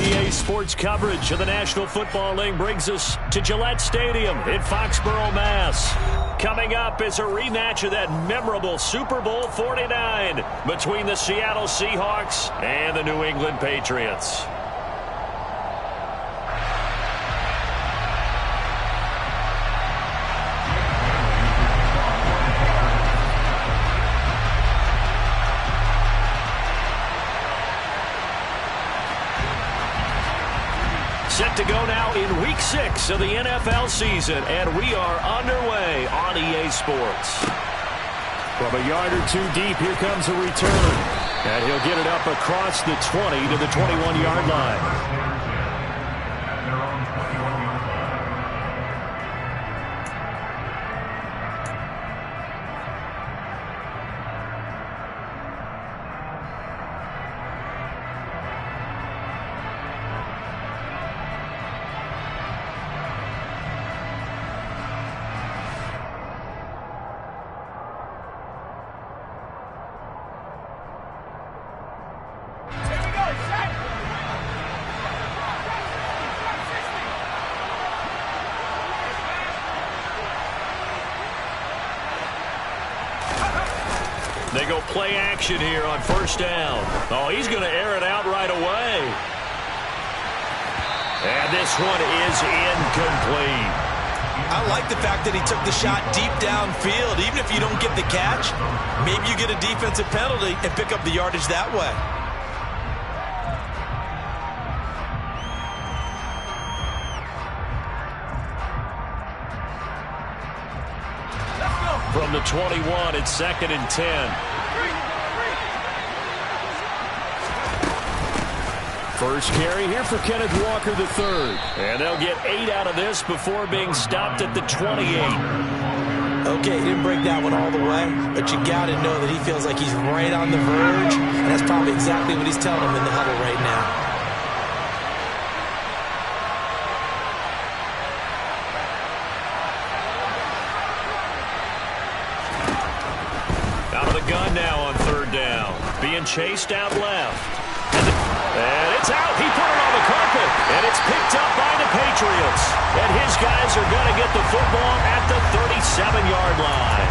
EA Sports coverage of the National Football League brings us to Gillette Stadium in Foxborough, Mass. Coming up is a rematch of that memorable Super Bowl 49 between the Seattle Seahawks and the New England Patriots. Set to go now in Week 6 of the NFL season, and we are underway on EA Sports. From a yard or two deep, here comes a return. And he'll get it up across the 20 to the 21-yard line. They go play action here on first down. Oh, he's going to air it out right away. And this one is incomplete. I like the fact that he took the shot deep downfield. Even if you don't get the catch, maybe you get a defensive penalty and pick up the yardage that way. From the 21, it's 2nd and 10. First carry here for Kenneth Walker III. And they'll get 8 out of this before being stopped at the 28. Okay, he didn't break that one all the way, but you got to know that he feels like he's right on the verge, and that's probably exactly what he's telling him in the huddle right now. Gun now on third down. Being chased out left. And it's out. He put it on the carpet. And it's picked up by the Patriots. And his guys are going to get the football at the 37-yard line.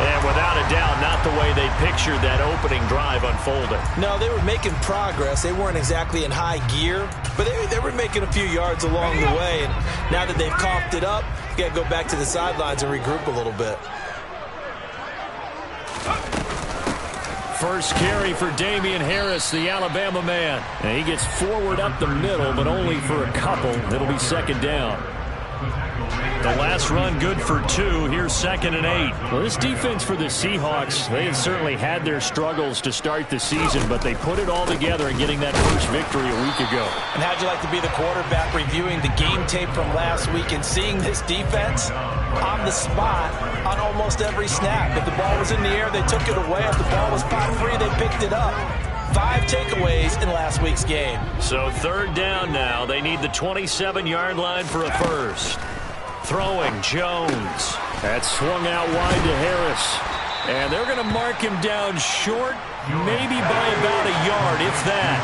And without a doubt, not the way they pictured that opening drive unfolding. No, they were making progress. They weren't exactly in high gear, but they were making a few yards along the way. And now that they've coughed it up, you got to go back to the sidelines and regroup a little bit. First carry for Damian Harris, the Alabama man. And he gets forward up the middle, but only for a couple. It'll be 2nd down. The last run good for 2. Here's 2nd and 8. Well, this defense for the Seahawks, they had certainly had their struggles to start the season, but they put it all together in getting that first victory a week ago. And how'd you like to be the quarterback reviewing the game tape from last week and seeing this defense on the spot on almost every snap? If the ball was in the air, they took it away. If the ball was spot free, they picked it up. 5 takeaways in last week's game. So 3rd down now. They need the 27-yard line for a first. Throwing Jones. That's swung out wide to Harris. And they're going to mark him down short, maybe by about a yard, if that.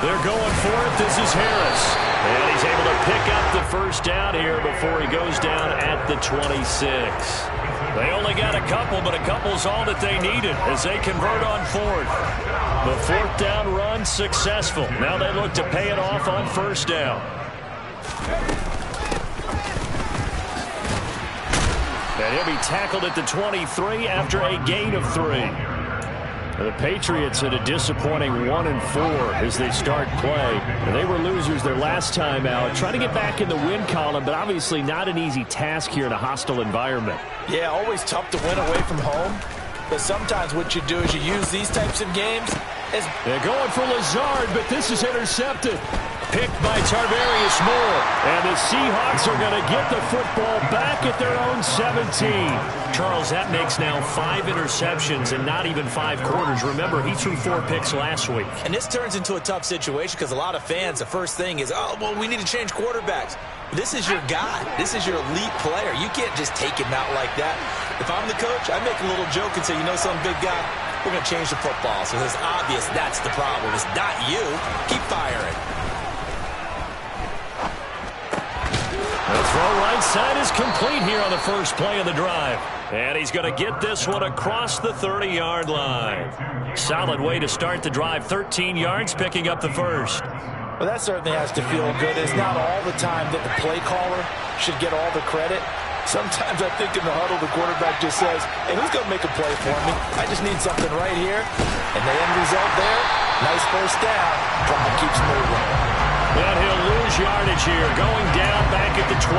They're going for it. This is Harris. And he's able to pick up the first down here before he goes down at the 26. They only got a couple, but a couple's all that they needed as they convert on 4th. The 4th down run successful. Now they look to pay it off on first down. And he'll be tackled at the 23 after a gain of 3. The Patriots had a disappointing 1-4 as they start play. They were losers their last time out, trying to get back in the win column, but obviously not an easy task here in a hostile environment. Yeah, always tough to win away from home. But sometimes what you do is you use these types of games as... They're going for Lazard, but this is intercepted. Picked by Tarvarius Moore. And the Seahawks are going to get the football back at their own 17. Charles, that makes now 5 interceptions and not even 5 quarters. Remember, he threw 4 picks last week. And this turns into a tough situation because a lot of fans, the first thing is, oh, well, we need to change quarterbacks. This is your guy. This is your elite player. You can't just take him out like that. If I'm the coach, I make a little joke and say, you know something, big guy? we're going to change the football. So it's obvious that's the problem. It's not you. Keep firing. The throw right side is complete here on the first play of the drive. And he's going to get this one across the 30-yard line. Solid way to start the drive. 13 yards, picking up the first. Well, that certainly has to feel good. It's not all the time that the play caller should get all the credit. Sometimes I think in the huddle, the quarterback just says, hey, who's going to make a play for me? I just need something right here. And the end result there, nice first down. Drive keeps moving. And he'll lose yardage here, going down back at the 28.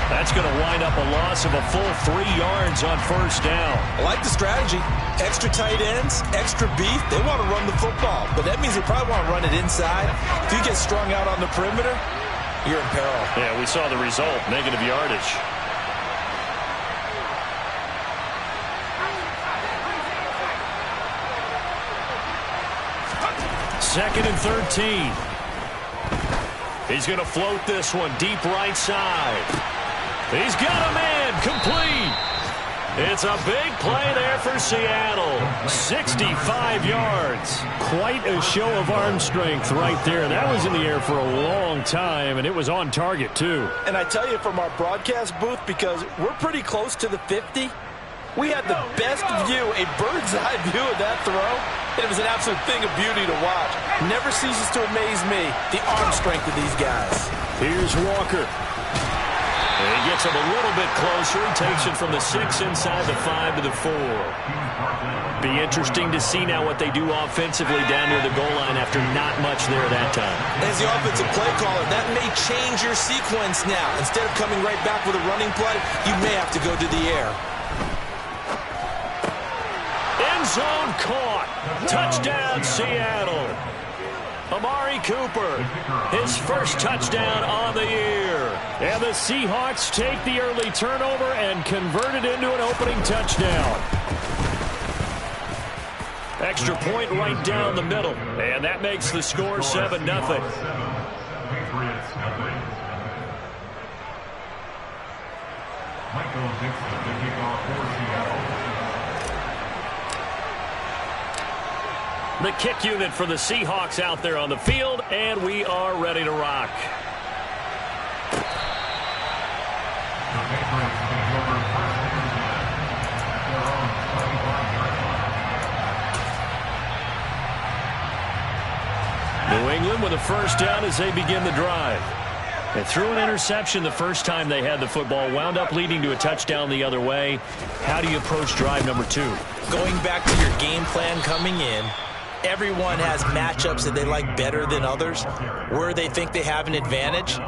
That's going to wind up a loss of a full 3 yards on first down. I like the strategy. Extra tight ends, extra beef. They want to run the football, but that means they probably want to run it inside. If you get strung out on the perimeter, you're in peril. Yeah, we saw the result, negative yardage. Second and 13. He's going to float this one deep right side. He's got a man complete. It's a big play there for Seattle. 65 yards. Quite a show of arm strength right there. That was in the air for a long time, and it was on target, too. And I tell you from our broadcast booth, because we're pretty close to the 50, we had the best view, a bird's-eye view of that throw. It was an absolute thing of beauty to watch. Never ceases to amaze me, the arm strength of these guys. Here's Walker. He gets him a little bit closer. He takes it from the 6 inside the 5 to the 4. Be interesting to see now what they do offensively down near the goal line after not much there that time. As the offensive play caller, that may change your sequence now. Instead of coming right back with a running play, you may have to go to the air. End zone caught. Touchdown, Seattle. Amari Cooper, his first touchdown on the year. And the Seahawks take the early turnover and convert it into an opening touchdown. Extra point right down the middle. And that makes the score 7-0. The kick unit for the Seahawks out there on the field, and we are ready to rock. New England with a first down as they begin the drive. They threw an interception the first time they had the football, wound up leading to a touchdown the other way. How do you approach drive number 2? Going back to your game plan coming in, everyone has matchups that they like better than others. Where they think they have an advantage,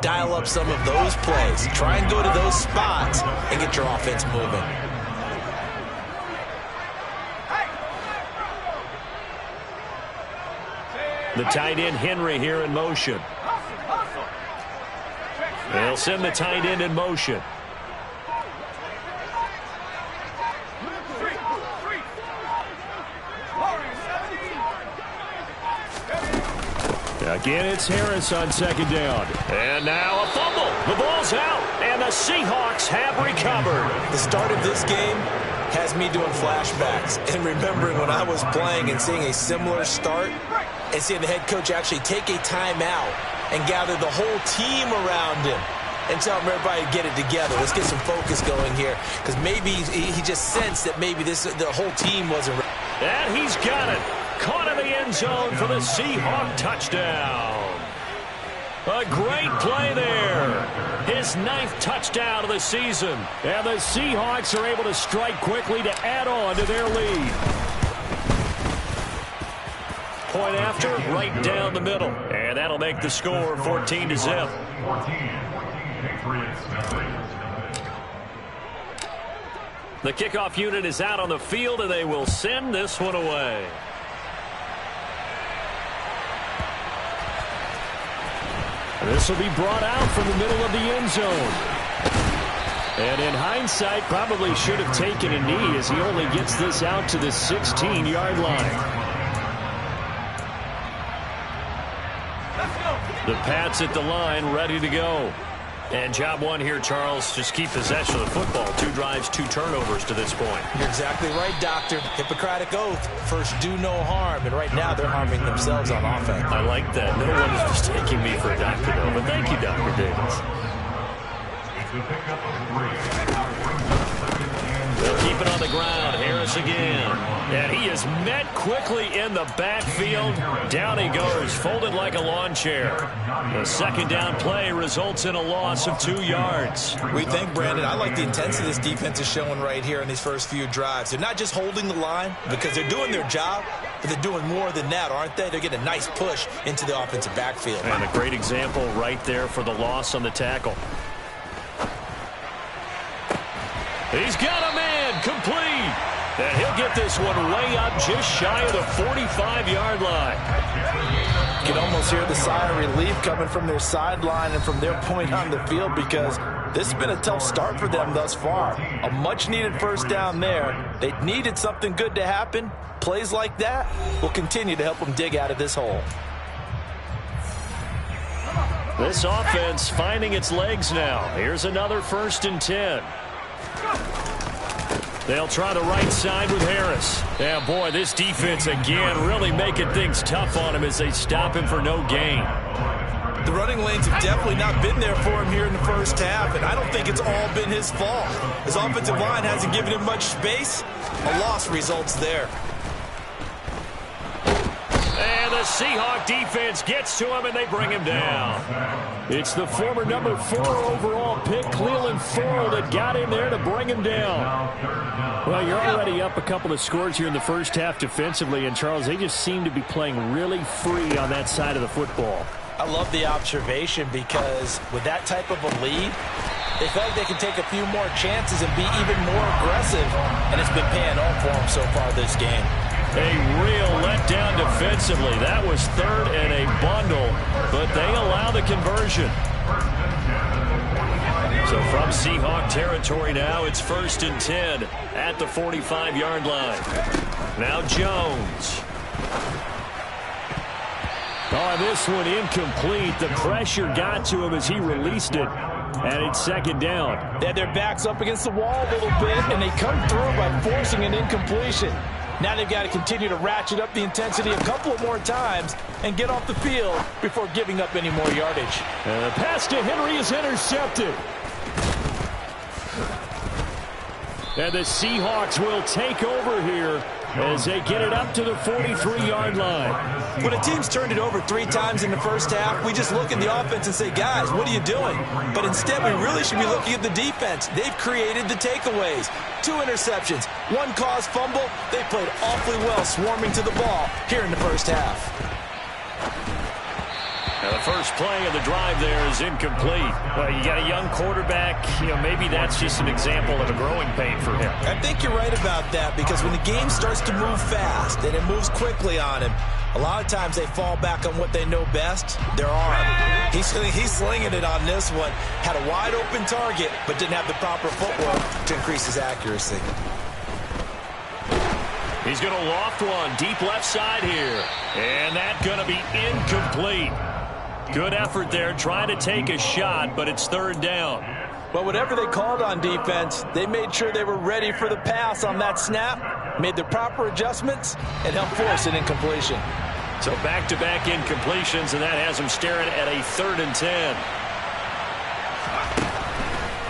dial up some of those plays. Try and go to those spots and get your offense moving. The tight end Henry here in motion. They'll send the tight end in motion. Again, it's Harris on second down. And now a fumble. The ball's out, and the Seahawks have recovered. The start of this game has me doing flashbacks and remembering when I was playing and seeing a similar start and seeing the head coach actually take a timeout and gather the whole team around him and tell everybody to get it together. Let's get some focus going here, because maybe he just sensed that maybe the whole team wasn't ready. And he's got it. Caught in the end zone for the Seahawk touchdown. A great play there. His 9th touchdown of the season. And the Seahawks are able to strike quickly to add on to their lead. Point after, right down the middle. And that'll make the score 14-0. The kickoff unit is out on the field, and they will send this one away. This will be brought out from the middle of the end zone. And in hindsight, probably should have taken a knee as he only gets this out to the 16-yard line. The Pats at the line, ready to go. And job one here, Charles, just keep possession of the football. 2 drives, 2 turnovers to this point. You're exactly right, Doctor. Hippocratic oath. First, do no harm. And right now, they're harming themselves on offense. I like that. No one is just taking me for a doctor, though. But thank you, Dr. Davis. They'll keep it on the ground. Harris again. And he is met quickly in the backfield. Down he goes, folded like a lawn chair. The second down play results in a loss of 2 yards. We think, Brandon, I like the intensity this defense is showing right here in these first few drives. They're not just holding the line because they're doing their job, but they're doing more than that, aren't they? They're getting a nice push into the offensive backfield. And a great example right there for the loss on the tackle. He's got a man complete. And he'll get this one way up just shy of the 45-yard line. You can almost hear the sigh of relief coming from their sideline and from their point on the field because this has been a tough start for them thus far. A much-needed first down there. They needed something good to happen. Plays like that will continue to help them dig out of this hole. This offense finding its legs now. Here's another 1st and 10. They'll try the right side with Harris. Yeah, boy, this defense again really making things tough on him as they stop him for no gain. The running lanes have definitely not been there for him here in the first half, and I don't think it's all been his fault. His offensive line hasn't given him much space. A loss results there. And the Seahawks defense gets to him, and they bring him down. It's the former number 4 overall pick, Cleveland Farrell, that got in there to bring him down. Well, you're already up a couple of scores here in the first half defensively, and, Charles, they just seem to be playing really free on that side of the football. I love the observation because with that type of a lead, they feel like they can take a few more chances and be even more aggressive, and it's been paying off for them so far this game. A real letdown defensively. That was 3rd and a bundle, but they allow the conversion. So from Seahawk territory now, it's 1st and 10 at the 45-yard line. Now Jones. Oh, this one incomplete. The pressure got to him as he released it. And it's 2nd down. They had their backs up against the wall a little bit, and they come through by forcing an incompletion. Now they've got to continue to ratchet up the intensity a couple of more times and get off the field before giving up any more yardage. And the pass to Henry is intercepted. And the Seahawks will take over here as they get it up to the 43-yard line. When a team's turned it over 3 times in the first half, we just look at the offense and say, guys, what are you doing? But instead, we really should be looking at the defense. They've created the takeaways. 2 interceptions, 1 caused fumble. They played awfully well swarming to the ball here in the first half. Now the first play of the drive there is incomplete. Well, you got a young quarterback. Maybe that's just an example of a growing pain for him. I think you're right about that because when the game starts to move fast and it moves quickly on him, a lot of times they fall back on what they know best, their arm. He's slinging it on this one. Had a wide open target, but didn't have the proper footwork to increase his accuracy. He's going to loft one deep left side here. And that's going to be incomplete. Good effort there, trying to take a shot, but it's 3rd down. But whatever they called on defense, they made sure they were ready for the pass on that snap, made the proper adjustments, and helped force an incompletion. So back-to-back incompletions, and that has them staring at a 3rd and 10.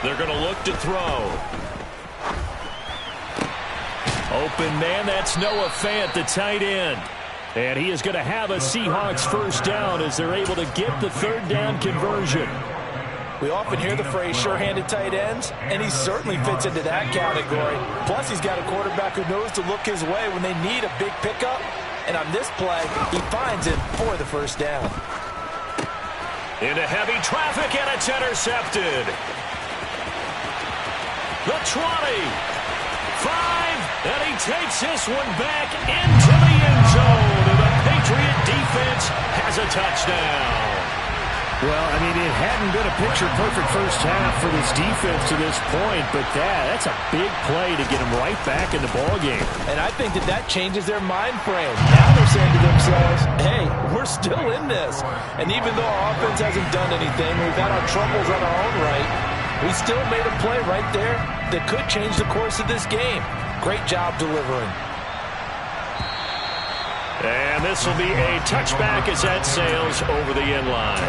They're going to look to throw. Open man, that's Noah Fant, the tight end. And he is going to have a Seahawks first down as they're able to get the 3rd down conversion. We often hear the phrase sure-handed tight ends, and he certainly fits into that category. Plus, he's got a quarterback who knows to look his way when they need a big pickup. And on this play, he finds him for the first down. Into heavy traffic, and it's intercepted. The 20. 5, and he takes this one back into the end zone. And the Patriot defense has a touchdown. Well, I mean, it hadn't been a picture-perfect first half for this defense to this point, but that's a big play to get them right back in the ballgame. And I think that changes their mind frame. Now they're saying to themselves, hey, we're still in this. And even though our offense hasn't done anything, we've had our troubles on our own right, we still made a play right there that could change the course of this game. Great job delivering. And this will be a touchback as that sails over the end line.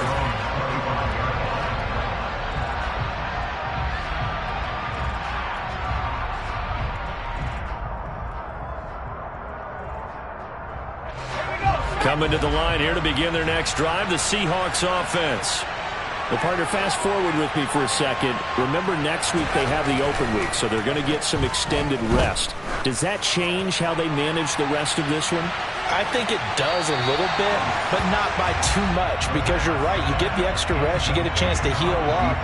Coming to the line here to begin their next drive, the Seahawks offense. Well, partner, fast forward with me for a second. Remember, next week they have the open week, so they're going to get some extended rest. Does that change how they manage the rest of this one? I think it does a little bit, but not by too much, because you're right. You get the extra rest, you get a chance to heal up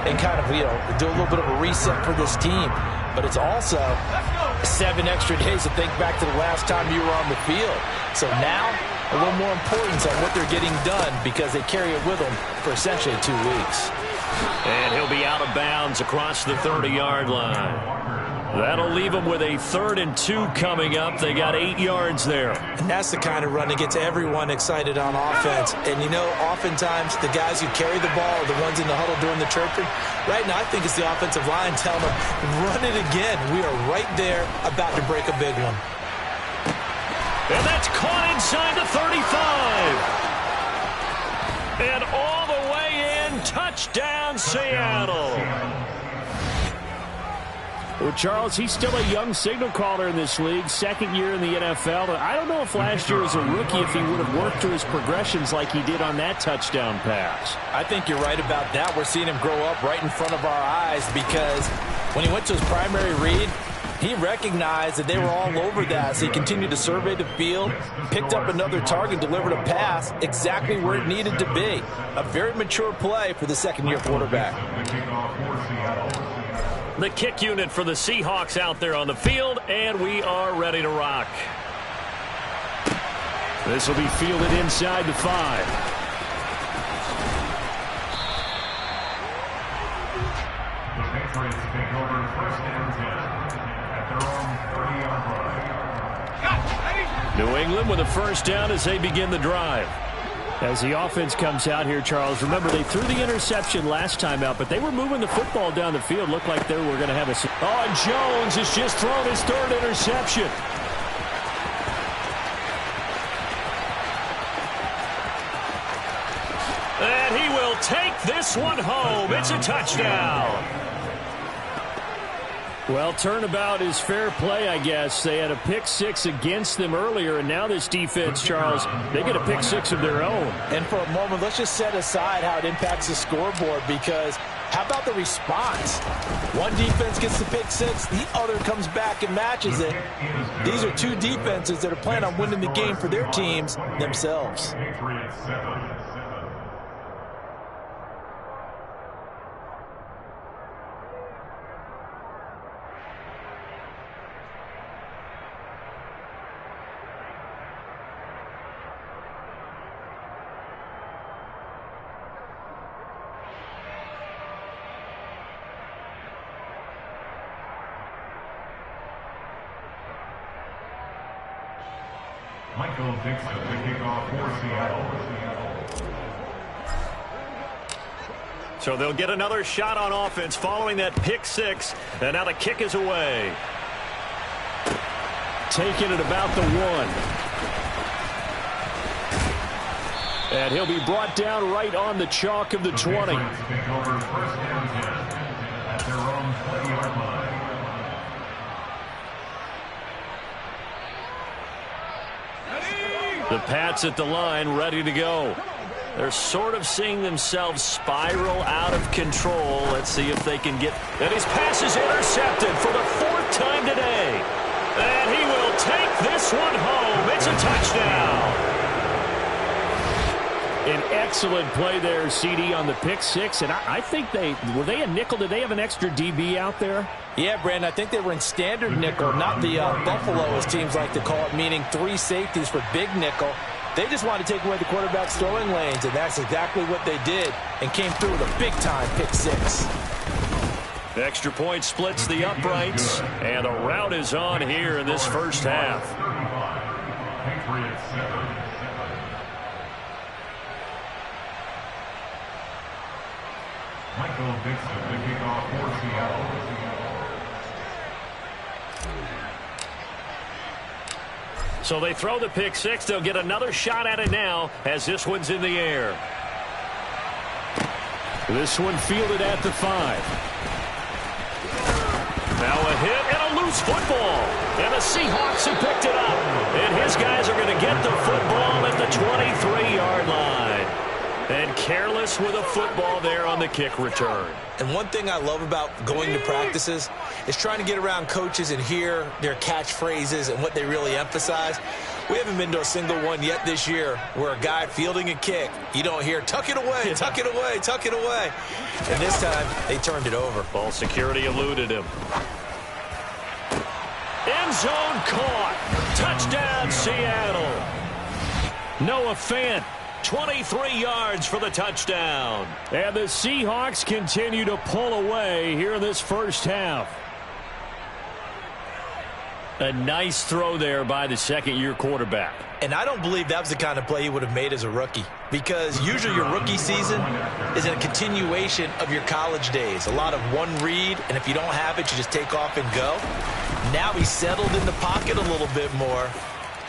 and kind of, do a little bit of a reset for this team. But it's also 7 extra days to think back to the last time you were on the field. So now, a little more importance on what they're getting done because they carry it with them for essentially 2 weeks. And he'll be out of bounds across the 30-yard line. That'll leave them with a 3rd and 2 coming up. They got 8 yards there. And that's the kind of run that gets everyone excited on offense. And, oftentimes the guys who carry the ball are the ones in the huddle doing the chirping. Right now, I think it's the offensive line telling them, run it again. We are right there about to break a big one. And that's caught inside the 35. And all the way in, touchdown Seattle. Well, Charles, he's still a young signal caller in this league, 2nd year in the NFL. I don't know if last year as a rookie if he would have worked through his progressions like he did on that touchdown pass. I think you're right about that. We're seeing him grow up right in front of our eyes because when he went to his primary read, he recognized that they were all over that, so he continued to survey the field, picked up another target, delivered a pass exactly where it needed to be. A very mature play for the 2nd-year quarterback. The kick unit for the Seahawks out there on the field, and we are ready to rock. This will be fielded inside the 5. New England with a first down as they begin the drive. As the offense comes out here, Charles, remember they threw the interception last time out, but they were moving the football down the field. Looked like they were going to have a... Oh, and Jones has just thrown his 3rd interception. And he will take this one home. It's a touchdown. Well, turnabout is fair play, I guess. They had a pick-6 against them earlier, and now this defense, Charles, they get a pick-6 of their own. And for a moment, let's just set aside how it impacts the scoreboard, because how about the response? One defense gets the pick-6, the other comes back and matches it. These are 2 defenses that are planning on winning the game for their teams themselves. Michael Dixon, the kickoff for Seattle. So they'll get another shot on offense following that pick-6, and now the kick is away. Taken at about the 1. And he'll be brought down right on the chalk of the 20. The Pats at the line, ready to go. They're sort of seeing themselves spiral out of control. Let's see if they can get... And his pass is intercepted for the 4th time today. And he will take this one home. It's a touchdown. An excellent play there, CD, on the pick-6. And I think were they a nickel? Did they have an extra DB out there? Yeah, Brandon, I think they were in standard nickel, not the Buffalo, as teams like to call it, meaning 3 safeties for big nickel. They just wanted to take away the quarterback's throwing lanes, and that's exactly what they did, and came through with a big-time pick six. The extra point splits the uprights, and a rout is on here in this first half. Patriots 7. Michael Dixon, the kickoff for Seattle. So they throw the pick six. They'll get another shot at it now as this one's in the air. This one fielded at the 5. Now a hit and a loose football. And the Seahawks have picked it up. And his guys are going to get the football at the 23-yard line. And careless with a football there on the kick return. And one thing I love about going to practices is trying to get around coaches and hear their catchphrases and what they really emphasize. We haven't been to a single one yet this year where a guy fielding a kick, you don't hear, tuck it away, tuck it away, tuck it away. And this time, they turned it over. Ball security eluded him. End zone caught. Touchdown, Seattle. Noah Fant. 23 yards for the touchdown. And the Seahawks continue to pull away here in this first half. A nice throw there by the second-year quarterback. And I don't believe that was the kind of play he would have made as a rookie, because usually your rookie season is a continuation of your college days. A lot of one read, and if you don't have it, you just take off and go. Now he's settled in the pocket a little bit more,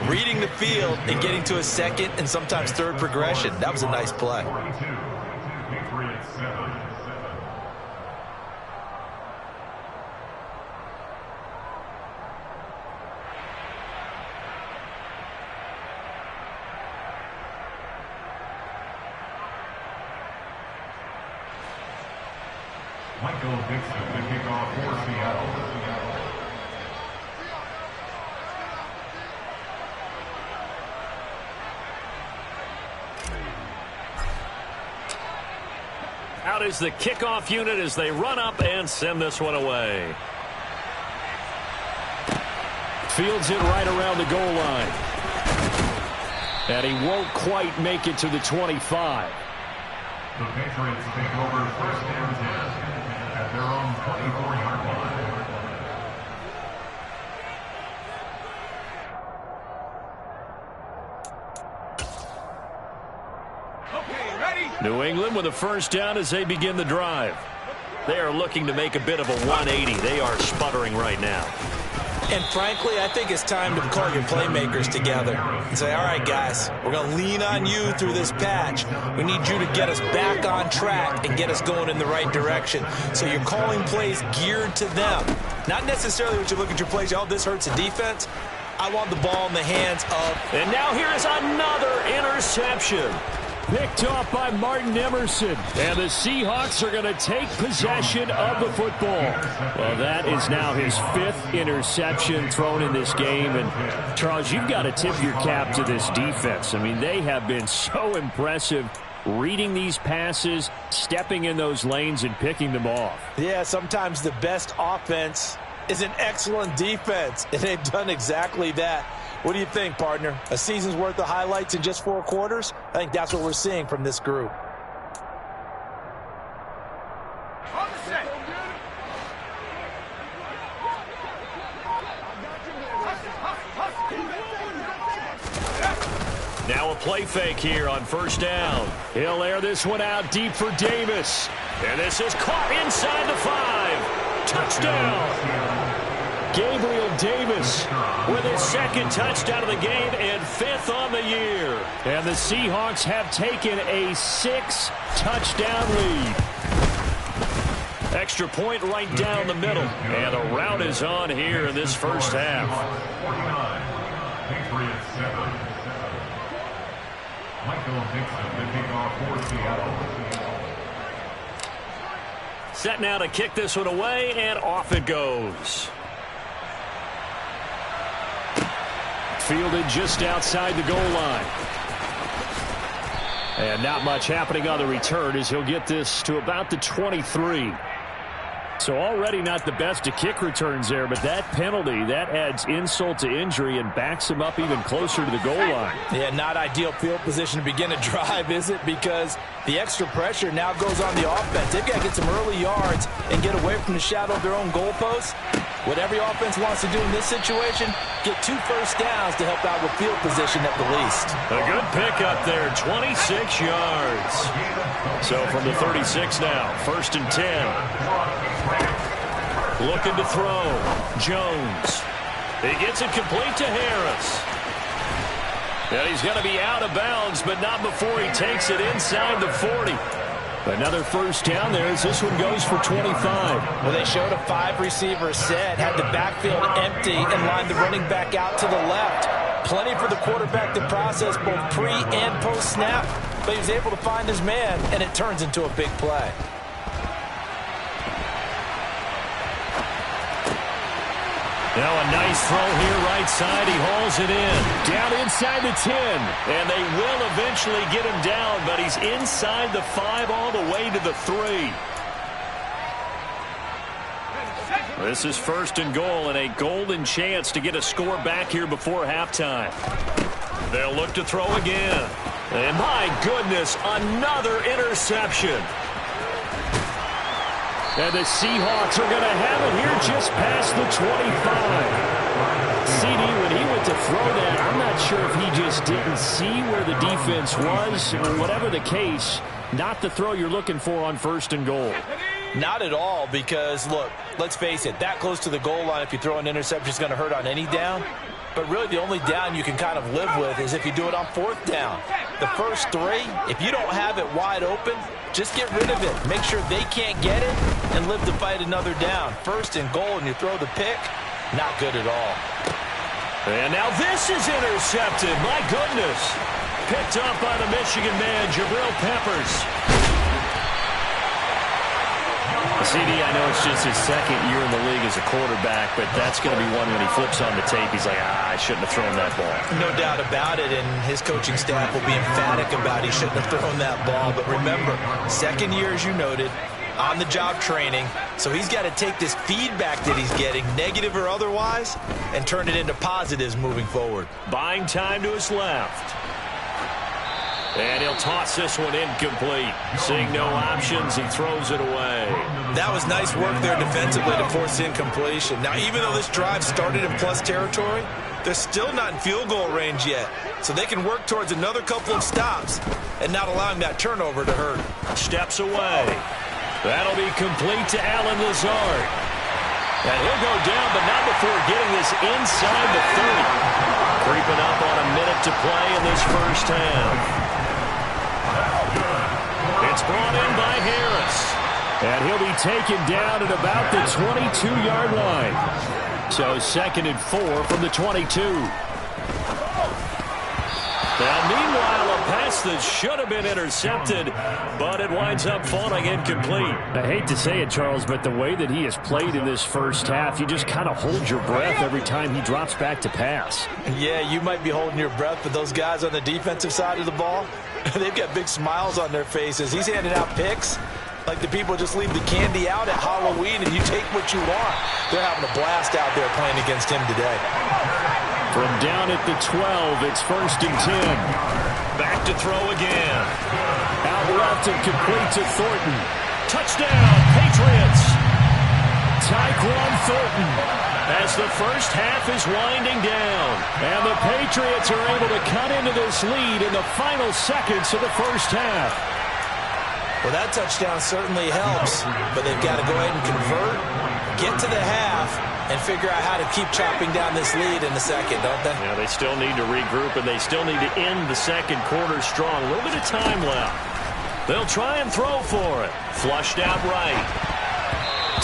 reading the field and getting to a second and sometimes third progression. That was a nice play. Patriots 7. Michael Dixon, the kickoff for Seattle. Out is the kickoff unit as they run up and send this one away. Fields it right around the goal line. And he won't quite make it to the 25. The Patriots take over first and 10 at their own 24-yard line. New England with a first down as they begin the drive. They are looking to make a bit of a 180. They are sputtering right now. And frankly, I think it's time to call your playmakers together and say, all right, guys, we're going to lean on you through this patch. We need you to get us back on track and get us going in the right direction. So you're calling plays geared to them. Not necessarily what you look at your plays, oh, this hurts the defense. I want the ball in the hands of. And now here is another interception. Picked off by Martin Emerson. And the Seahawks are going to take possession of the football. Well, that is now his 5th interception thrown in this game. And, Charles, you've got to tip your cap to this defense. I mean, they have been so impressive reading these passes, stepping in those lanes, and picking them off. Yeah, sometimes the best offense is an excellent defense, and they've done exactly that. What do you think, partner? A season's worth of highlights in just 4 quarters? I think that's what we're seeing from this group. Now a play fake here on first down. He'll air this one out deep for Davis. And this is caught inside the 5. Touchdown. Gabriel Davis with his 2nd touchdown of the game and 5th on the year. And the Seahawks have taken a 6-touchdown lead. Extra point right down the middle. And a rout is on here in this first half. 49. Patriots 7. Michael Dixon, the kickoff for Seattle. Set now to kick this one away, and off it goes. Fielded just outside the goal line. And not much happening on the return as he'll get this to about the 23. So already not the best of kick returns there, but that penalty, that adds insult to injury and backs him up even closer to the goal line. Yeah, not ideal field position to begin a drive, is it? Because the extra pressure now goes on the offense. They've got to get some early yards and get away from the shadow of their own goalposts. What every offense wants to do in this situation, get 2 first downs to help out with field position at the least. A good pickup there, 26 yards. So from the 36 now, 1st and 10. Looking to throw. Jones. He gets it complete to Harris. And he's going to be out of bounds, but not before he takes it inside the 40. Another first down there as this one goes for 25. Well, they showed a 5-receiver set, had the backfield empty, and lined the running back out to the left. Plenty for the quarterback to process both pre- and post-snap, but he was able to find his man, and it turns into a big play. Now a nice throw here right side. He hauls it in. Down inside the 10. And they will eventually get him down, but he's inside the 5 all the way to the 3. This is 1st and goal and a golden chance to get a score back here before halftime. They'll look to throw again. And my goodness, another interception. And the Seahawks are going to have it here just past the 25. CD, when he went to throw that, I'm not sure if he just didn't see where the defense was. Whatever the case, not the throw you're looking for on 1st and goal. Not at all, because, look, let's face it, that close to the goal line, if you throw an interception, is going to hurt on any down. But really the only down you can kind of live with is if you do it on 4th down. The first 3, if you don't have it wide open, just get rid of it. Make sure they can't get it and live to fight another down. 1st and goal and you throw the pick, not good at all. And now this is intercepted. My goodness. Picked up by the Michigan man, Jabril Peppers. CD, I know it's just his 2nd year in the league as a quarterback, but that's going to be one when he flips on the tape. He's like, I shouldn't have thrown that ball. No doubt about it, and his coaching staff will be emphatic about he shouldn't have thrown that ball. But remember, 2nd year, as you noted, on-the-job training. So he's got to take this feedback that he's getting, negative or otherwise, and turn it into positives moving forward. Buying time to his left. And he'll toss this one incomplete. Seeing no options, he throws it away. That was nice work there defensively to force incompletion. Now, even though this drive started in plus territory, they're still not in field goal range yet. So they can work towards another couple of stops and not allowing that turnover to hurt. Steps away. That'll be complete to Allen Lazard. And he'll go down, but not before getting this inside the 30. Creeping up on a minute to play in this first half. It's brought in by Harris. And he'll be taken down at about the 22-yard line. So 2nd and 4 from the 22. Now, meanwhile, a pass that should have been intercepted, but it winds up falling incomplete. I hate to say it, Charles, but the way that he has played in this first half, you just kind of hold your breath every time he drops back to pass. Yeah, you might be holding your breath, but those guys on the defensive side of the ball, they've got big smiles on their faces. He's handing out picks like the people just leave the candy out at Halloween and you take what you want. They're having a blast out there playing against him today. From down at the 12, it's 1st and 10. Back to throw again. Out left and complete to Thornton. Touchdown, Patriots. Tyquan Thornton as the first half is winding down. And the Patriots are able to cut into this lead in the final seconds of the first half. Well, that touchdown certainly helps, but they've got to go ahead and convert, get to the half, and figure out how to keep chopping down this lead in the second, don't they? Yeah, they still need to regroup, and they still need to end the second quarter strong. A little bit of time left. They'll try and throw for it. Flushed out right.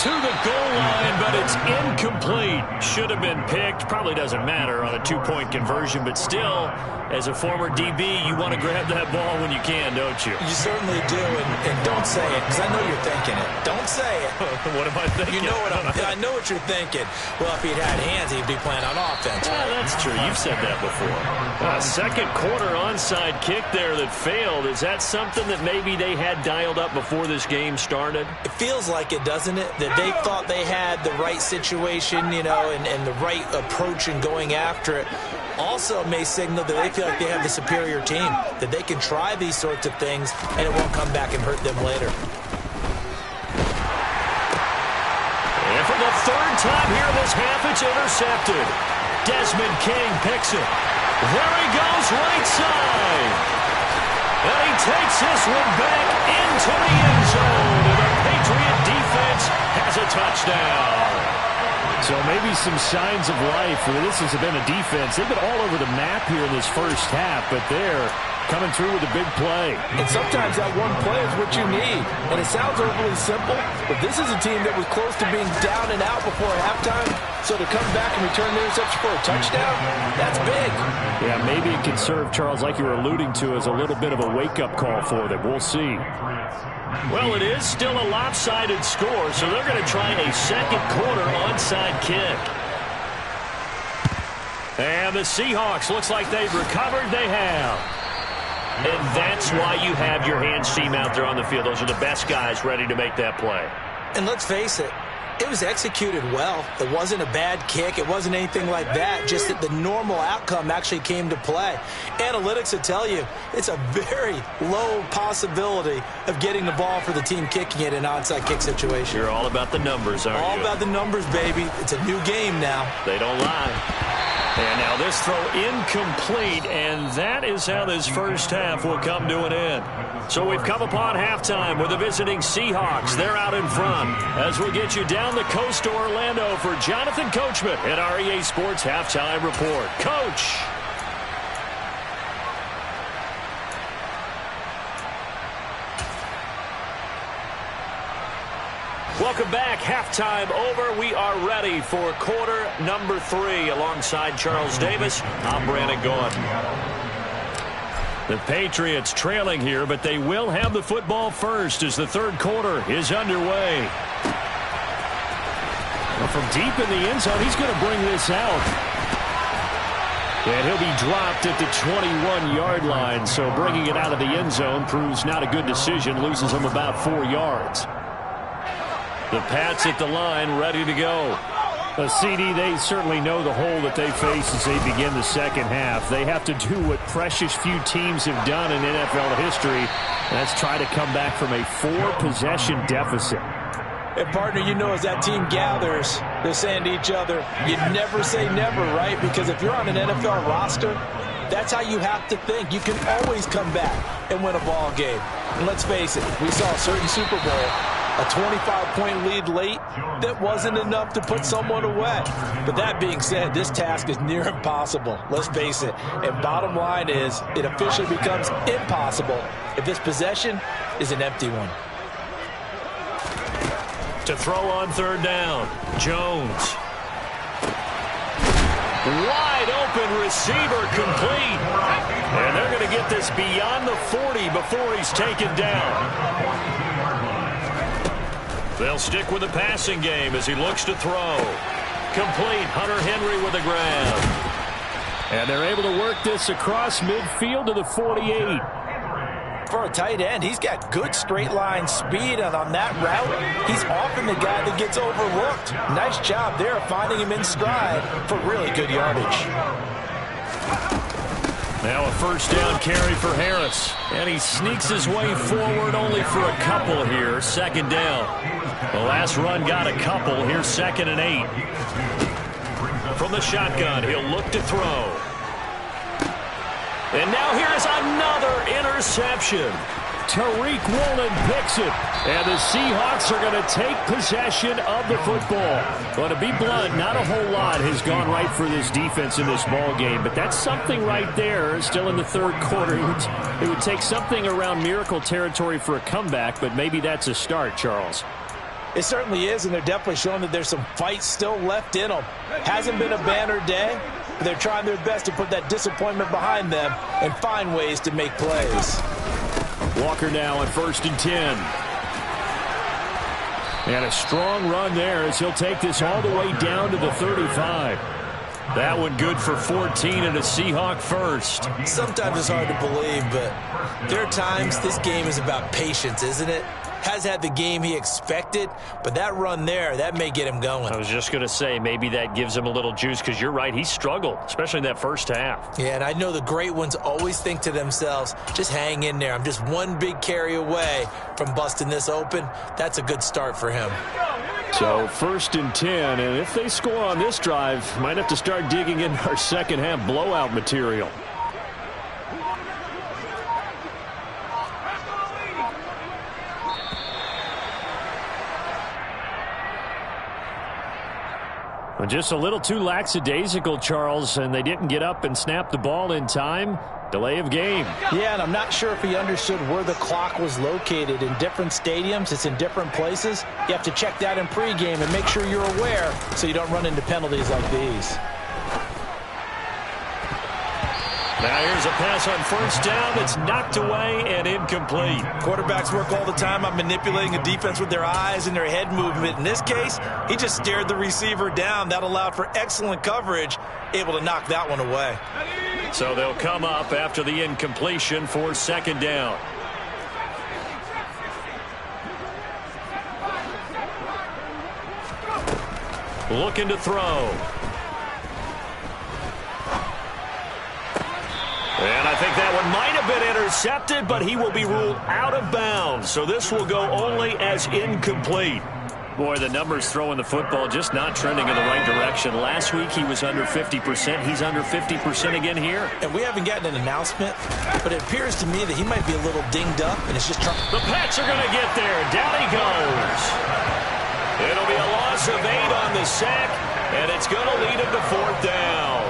To the goal line, but it's incomplete. Should have been picked. Probably doesn't matter on a 2-point conversion, but still, as a former DB, you want to grab that ball when you can, don't you? You certainly do, and don't say it, because I know you're thinking it. Don't say it, What am I thinking? You know what I know what you're thinking. Well, if he'd had hands, he'd be playing on offense. Yeah, that's true. You've said that before. Second quarter onside kick there that failed. Is that something that maybe they had dialed up before this game started? It feels like it, doesn't it? That they thought they had the right situation, you know, and the right approach in going after it. Also may signal that they feel like they have the superior team, that they can try these sorts of things and it won't come back and hurt them later. And for the third time here this half, it's intercepted. Desmond King picks it. There he goes, right side. And he takes this one back into the end zone. And the Patriot defense has a touchdown. So maybe some signs of life. This has been a defense. They've been all over the map here in this first half, but they're coming through with a big play. And sometimes that one play is what you need. And it sounds overly simple, but this is a team that was close to being down and out before halftime. So to come back and return the interception for a touchdown, that's big. Yeah, maybe it can serve, Charles, like you were alluding to, as a little bit of a wake-up call for them. We'll see. Well, it is still a lopsided score, so they're going to try a second quarter onside kick. And the Seahawks, looks like they've recovered. They have. And that's why you have your hands team out there on the field. Those are the best guys ready to make that play. And let's face it, it was executed well. It wasn't a bad kick. It wasn't anything like that. Just that the normal outcome actually came to play. Analytics will tell you it's a very low possibility of getting the ball for the team kicking it in an onside kick situation. You're all about the numbers, aren't you? All about the numbers, baby. It's a new game now. They don't lie. And now this throw incomplete, and that is how this first half will come to an end. So we've come upon halftime with the visiting Seahawks. They're out in front as we get you down the coast to Orlando for Jonathan Coachman at our EA Sports Halftime Report. Coach. Welcome back. Halftime over. We are ready for quarter number 3 alongside Charles Davis. I'm Brandon Gaudin. The Patriots trailing here, but they will have the football first as the third quarter is underway. Well, from deep in the end zone, he's going to bring this out. And he'll be dropped at the 21-yard line, so bringing it out of the end zone proves not a good decision, loses him about 4 yards. The Pats at the line, ready to go. CD, they certainly know the hole that they face as they begin the second half. They have to do what precious few teams have done in NFL history. That's try to come back from a 4-possession deficit. And, partner, you know as that team gathers, they're saying to each other, you never say never, right? Because if you're on an NFL roster, that's how you have to think. You can always come back and win a ball game. And let's face it, we saw a certain Super Bowl, a 25-point lead late, that wasn't enough to put someone away. But that being said, this task is near impossible. Let's face it. And bottom line is, it officially becomes impossible if this possession is an empty one. To throw on third down, Jones. Wide open receiver complete. And they're going to get this beyond the 40 before he's taken down. They'll stick with the passing game as he looks to throw. Complete. Hunter Henry with a grab. And they're able to work this across midfield to the 48. For a tight end, he's got good straight line speed, and on that route, he's often the guy that gets overlooked. Nice job there finding him in stride for really good yardage. Now a first down carry for Harris. And he sneaks his way forward only for a couple here. Second down. The last run got a couple. Here's 2nd and 8. From the shotgun, he'll look to throw. And now here's another interception. Tariq Woolen picks it. And the Seahawks are going to take possession of the football. But to be blunt, not a whole lot has gone right for this defense in this ball game. But that's something right there, still in the third quarter. It would take something around miracle territory for a comeback, but maybe that's a start, Charles. It certainly is, and they're definitely showing that there's some fight still left in them. Hasn't been a banner day, but they're trying their best to put that disappointment behind them and find ways to make plays. Walker now on 1st and 10. And a strong run there as he'll take this all the way down to the 35. That one good for 14 and a Seahawk first. Sometimes it's hard to believe, but there are times this game is about patience, isn't it? Has had the game he expected, but that run there, that may get him going. I was just going to say, maybe that gives him a little juice, because you're right, he struggled, especially in that first half. Yeah, and I know the great ones always think to themselves, just hang in there. I'm just one big carry away from busting this open. That's a good start for him. So 1st and 10, and if they score on this drive, might have to start digging in our second half blowout material. Just a little too lackadaisical, Charles, and they didn't get up and snap the ball in time. Delay of game. Yeah, and I'm not sure if he understood where the clock was located. In different stadiums, it's in different places. You have to check that in pregame and make sure you're aware so you don't run into penalties like these. Now here's a pass on 1st down. It's knocked away and incomplete. Quarterbacks work all the time on manipulating a defense with their eyes and their head movement. In this case, he just stared the receiver down. That allowed for excellent coverage, able to knock that one away. So they'll come up after the incompletion for 2nd down. Looking to throw. And I think that one might have been intercepted, but he will be ruled out of bounds. So this will go only as incomplete. Boy, the numbers throwing the football just not trending in the right direction. Last week he was under 50%. He's under 50% again here. And we haven't gotten an announcement, but it appears to me that he might be a little dinged up, and it's just trying. The Pats are going to get there. Down he goes. It'll be a loss of 8 on the sack, and it's going to lead him to 4th down.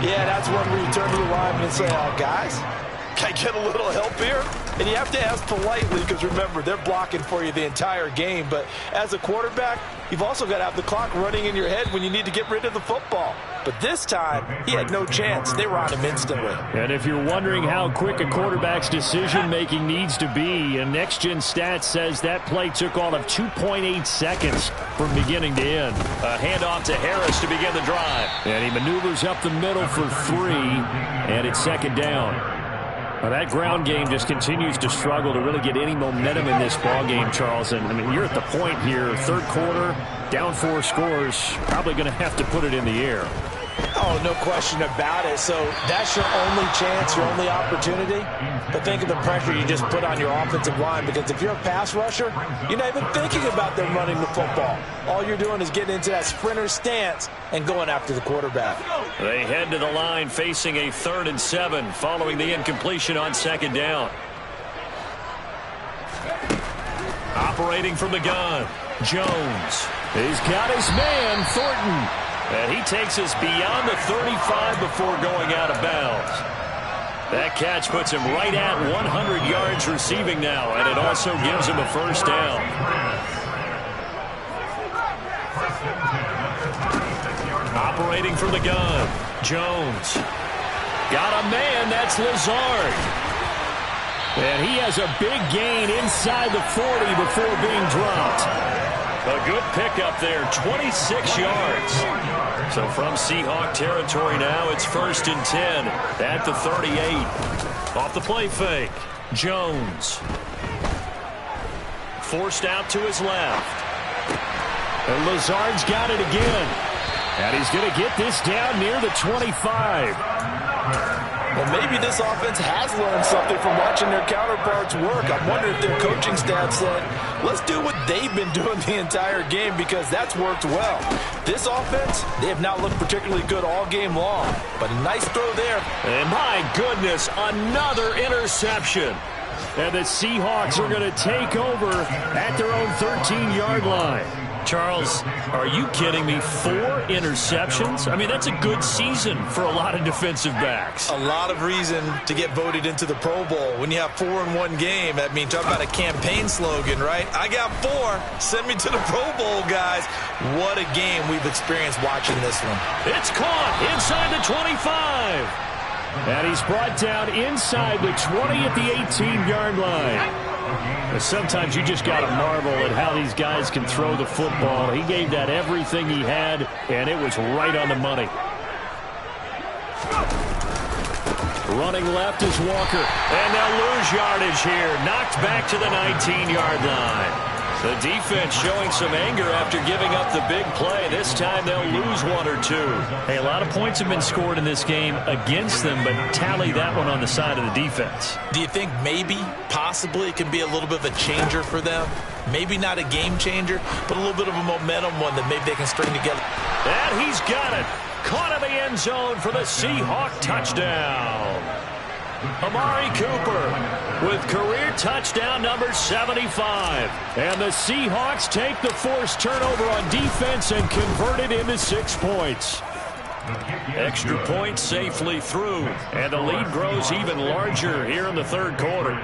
Yeah, that's one where you turn to your lineman and say, guys, can I get a little help here? And you have to ask politely, because remember, they're blocking for you the entire game. But as a quarterback, you've also got to have the clock running in your head when you need to get rid of the football. But this time, he had no chance. They were on him instantly. And if you're wondering how quick a quarterback's decision-making needs to be, and Next Gen Stats says that play took all of 2.8 seconds from beginning to end. A handoff to Harris to begin the drive. And he maneuvers up the middle for 3, and it's 2nd down. Well, that ground game just continues to struggle to really get any momentum in this ball game, Charles. And, I mean, you're at the point here, 3rd quarter, down 4 scores, probably going to have to put it in the air. Oh, no question about it. So that's your only chance, your only opportunity. But think of the pressure you just put on your offensive line, because if you're a pass rusher, you're not even thinking about them running the football. All you're doing is getting into that sprinter stance and going after the quarterback. They head to the line facing a 3rd and 7 following the incompletion on 2nd down. Operating from the gun, Jones. He's got his man, Thornton. And he takes us beyond the 35 before going out of bounds. That catch puts him right at 100 yards receiving now, and it also gives him a 1st down. Operating from the gun, Jones. Got a man, that's Lazard. And he has a big gain inside the 40 before being dropped. A good pickup there, 26 yards. So from Seahawk territory now, it's 1st and 10 at the 38. Off the play fake, Jones. Forced out to his left. And Lazard's got it again. And he's going to get this down near the 25. Well, maybe this offense has learned something from watching their counterparts work. I'm wondering if their coaching staff said, let's do what they've been doing the entire game, because that's worked well. This offense, they have not looked particularly good all game long, but a nice throw there. And my goodness, another interception. And the Seahawks are going to take over at their own 13-yard line. Charles, are you kidding me? 4 interceptions? I mean, that's a good season for a lot of defensive backs. A lot of reason to get voted into the Pro Bowl. When you have 4 in one game, I mean, talk about a campaign slogan, right? I got 4. Send me to the Pro Bowl, guys. What a game we've experienced watching this one. It's caught inside the 25. And he's brought down inside the 20 at the 18-yard line. Sometimes you just got to marvel at how these guys can throw the football. He gave that everything he had, and it was right on the money. Running left is Walker, and they'll lose yardage here. Knocked back to the 19-yard line. The defense showing some anger after giving up the big play. This time they'll lose one or two. Hey, a lot of points have been scored in this game against them, but tally that one on the side of the defense. Do you think maybe, possibly, it can be a little bit of a changer for them? Maybe not a game changer, but a little bit of a momentum one that maybe they can string together. And he's got it. Caught in the end zone for the Seahawk touchdown. Amari Cooper with career touchdown number 75. And the Seahawks take the forced turnover on defense and convert it into 6 points. Extra point safely through, and the lead grows even larger here in the third quarter.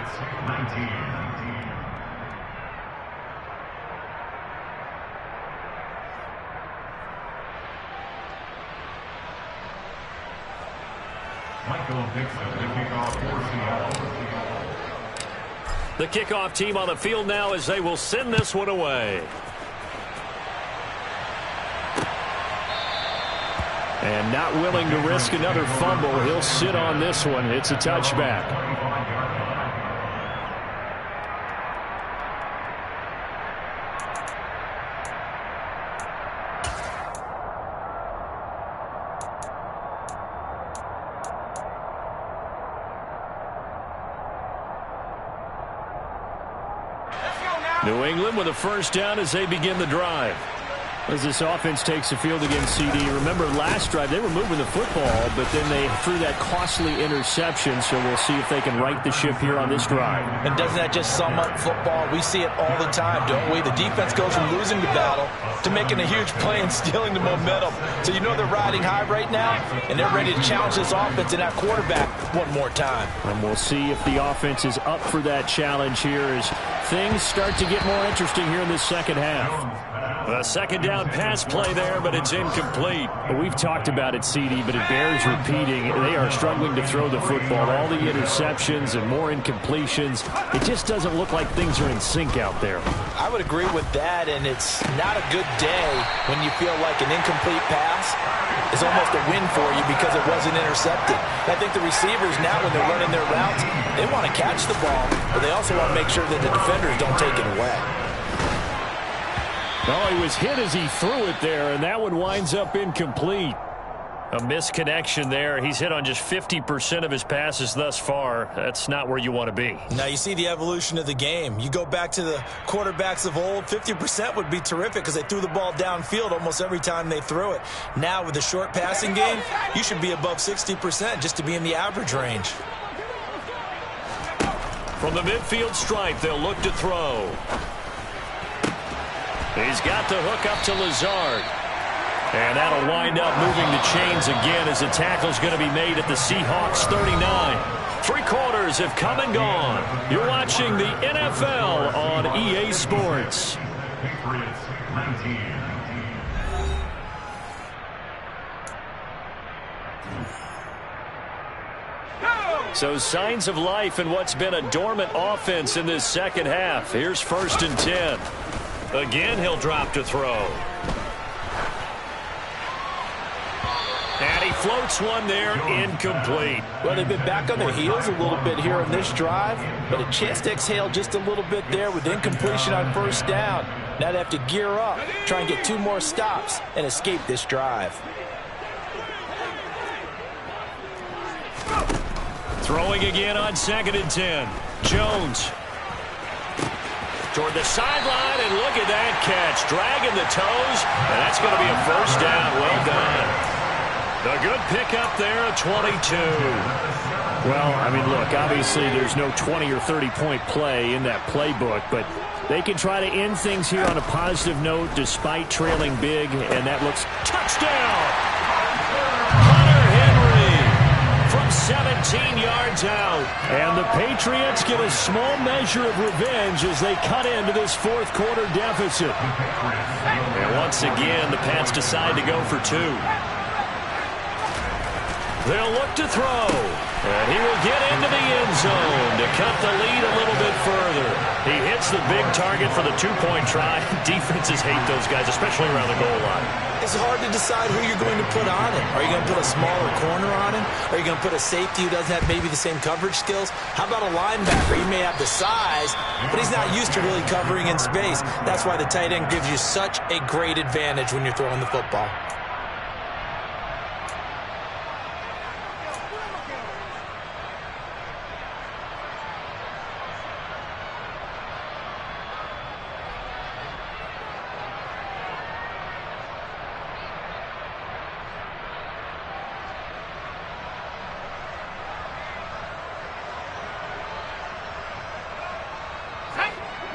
The kickoff team on the field now as they will send this one away. And not willing to risk another fumble, he'll sit on this one. It's a touchback. New England with a first down as they begin the drive. As this offense takes the field against CD. Remember last drive they were moving the football, but then they threw that costly interception, so we'll see if they can right the ship here on this drive. And doesn't that just sum up football? We see it all the time, don't we? The defense goes from losing the battle to making a huge play and stealing the momentum. So you know they're riding high right now, and they're ready to challenge this offense and that quarterback one more time. And we'll see if the offense is up for that challenge here as things start to get more interesting here in this second half. A second down pass play there, but it's incomplete. We've talked about it, CD, but it bears repeating. They are struggling to throw the football. All the interceptions and more incompletions. It just doesn't look like things are in sync out there. I would agree with that, and it's not a good day when you feel like an incomplete pass is almost a win for you because it wasn't intercepted. I think the receivers now, when they're running their routes, they want to catch the ball, but they also want to make sure that the defenders don't take it away. Oh, he was hit as he threw it there, and that one winds up incomplete. A misconnection there. He's hit on just 50% of his passes thus far. That's not where you want to be. Now you see the evolution of the game. You go back to the quarterbacks of old, 50% would be terrific because they threw the ball downfield almost every time they threw it. Now with the short passing game, you should be above 60% just to be in the average range. From the midfield stripe, they'll look to throw. He's got the hook up to Lazard. And that'll wind up moving the chains again as the tackle's going to be made at the Seahawks 39. 3 quarters have come and gone. You're watching the NFL on EA Sports. So signs of life in what's been a dormant offense in this second half. Here's 1st and 10. Again, he'll drop to throw. And he floats one there, incomplete. Well, they've been back on their heels a little bit here on this drive, but a chance to exhale just a little bit there with incompletion on first down. Now they have to gear up, try and get 2 more stops, and escape this drive. Throwing again on 2nd and 10. Jones. Toward the sideline, and look at that catch. Dragging the toes, and that's going to be a first down. Well done. The good pickup there, a 22. Well, I mean, look, obviously there's no 20 or 30-point play in that playbook, but they can try to end things here on a positive note despite trailing big, and that looks touchdown. Hunter Henry from 17 yards out. And the Patriots get a small measure of revenge as they cut into this 4th quarter deficit. And once again, the Pats decide to go for 2. They'll look to throw. And he will get into the end zone to cut the lead a little bit further. He hits the big target for the two-point try. Defenses hate those guys, especially around the goal line. It's hard to decide who you're going to put on him. Are you going to put a smaller corner on him? Are you going to put a safety who doesn't have maybe the same coverage skills? How about a linebacker? He may have the size, but he's not used to really covering in space. That's why the tight end gives you such a great advantage when you're throwing the football.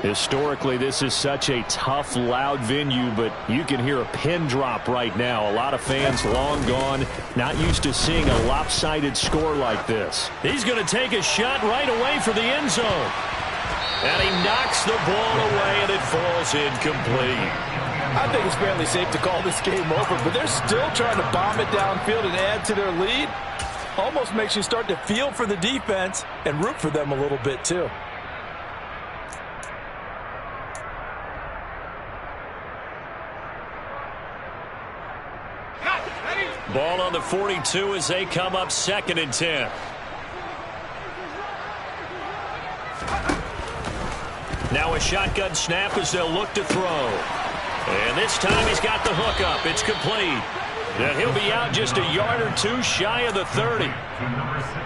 Historically, this is such a tough, loud venue, but you can hear a pin drop right now. A lot of fans long gone, not used to seeing a lopsided score like this. He's going to take a shot right away for the end zone. And he knocks the ball away, and it falls incomplete. I think it's fairly safe to call this game over, but they're still trying to bomb it downfield and add to their lead. Almost makes you start to feel for the defense and root for them a little bit, too. Ball on the 42 as they come up 2nd and 10. Now a shotgun snap as they'll look to throw. And this time he's got the hook up. It's complete. And he'll be out just a yard or two shy of the 30.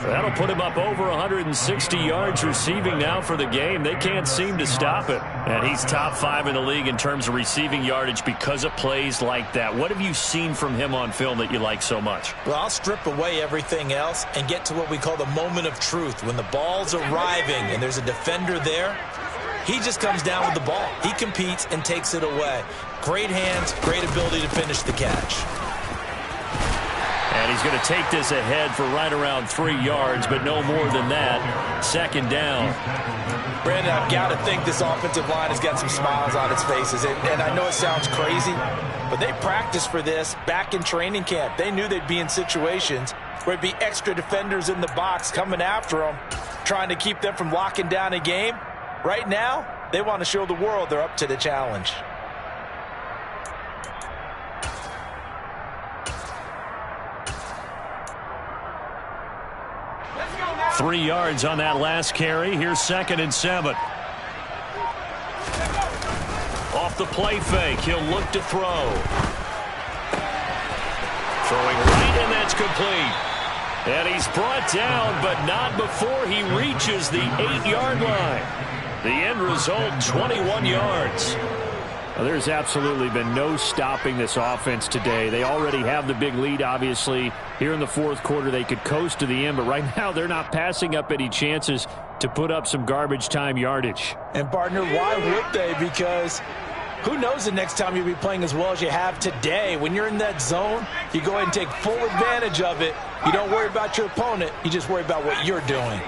That'll put him up over 160 yards receiving now for the game. They can't seem to stop it. And he's top 5 in the league in terms of receiving yardage because of plays like that. What have you seen from him on film that you like so much? Well, I'll strip away everything else and get to what we call the moment of truth. When the ball's arriving and there's a defender there, he just comes down with the ball. He competes and takes it away. Great hands, great ability to finish the catch. And he's going to take this ahead for right around 3 yards, but no more than that. 2nd down. Brandon, I've got to think this offensive line has got some smiles on its faces. And I know it sounds crazy, but they practiced for this back in training camp. They knew they'd be in situations where it'd be extra defenders in the box coming after them, trying to keep them from locking down a game. Right now, they want to show the world they're up to the challenge. 3 yards on that last carry. Here's 2nd and 7. Off the play fake, he'll look to throw. Throwing right, and that's complete. And he's brought down, but not before he reaches the 8-yard line. The end result, 21 yards. Well, there's absolutely been no stopping this offense today. They already have the big lead, obviously. Here in the 4th quarter, they could coast to the end, but right now they're not passing up any chances to put up some garbage time yardage. And, partner, why would they? Because who knows the next time you'll be playing as well as you have today. When you're in that zone, you go ahead and take full advantage of it. You don't worry about your opponent. You just worry about what you're doing.